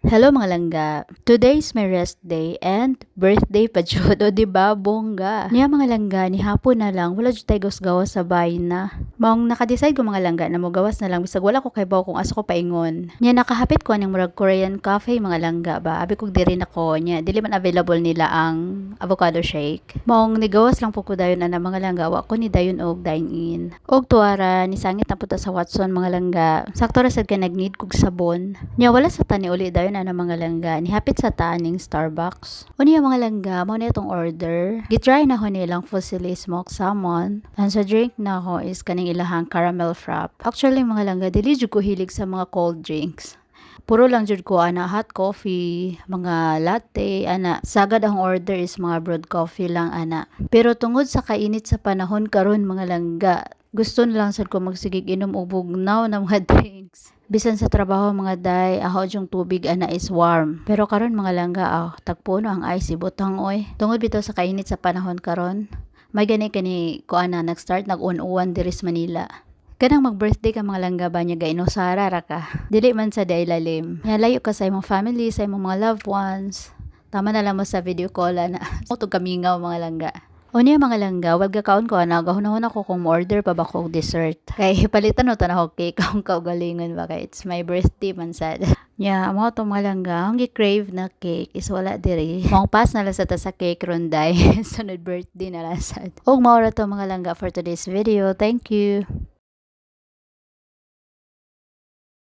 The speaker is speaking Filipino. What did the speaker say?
Hello mga langga. Today is my rest day and birthday pa jud, o diba bongga. Niya mga langga ni hapon na lang wala jud tay gawas sa bahay na. Maong naka-decide ko mga langga na mo gawas na lang bisag wala ko kay baw kung asa ko paingon. Niya nakahapit ko aning murag Korean cafe mga langga ba. Abi kog diri nako niya dili man available nila ang avocado shake. Maong nigawas lang po ko dayon ana mga langga wa ko ni dayon og dine in. Og tuara ni sangit na puta sa Watson mga langga. Sakto ra sad kay nag-need kog sabon. Niya wala sa tani uli dayon ana mga langga ni hapit sa taning Starbucks. Unya mga langga mo na itong order. Gitry na ko nilang fusilli smoked salmon. And sa drink na ko is kaning ilahang caramel frap. Actually mga langga dili jud ko hilig sa mga cold drinks. Puro lang jud ko ana hot coffee, mga latte, ana. Sagad ang order is mga brewed coffee lang ana. Pero tungod sa kainit sa panahon karon mga langga, gusto na lang sad ko magsigig inom og bugnaw na mga drinks. Bisan sa trabaho mga day, ako yung tubig ana is warm. Pero karon mga langga, tagpuno ang ice ibutang oy. Tungod bitaw sa kainit sa panahon karon, may gani kani ko ana nag-start nag-uwan diri sa Manila. Kanang mag-birthday ka mga langga ba niya gainusara ra ka. Dili man sa dailalim. Layo ka sa imong family, sa imong mga loved ones. Tama na lang mo sa video call na. Utog kamingaw mga langga. O niya mga langga, wag gakaon ko ana, gahunahon ako kung order pa ba ko dessert. Kay palitan no tanah cake akong kaugalingon ba kay it's my birthday man sad. Nya mo to mga langga, ang gi-crave na cake is wala diri. Mong pass na lang sa ta sa cake ronday. Sunod birthday na lang sad. Og mao ra to mga langga for today's video. Thank you.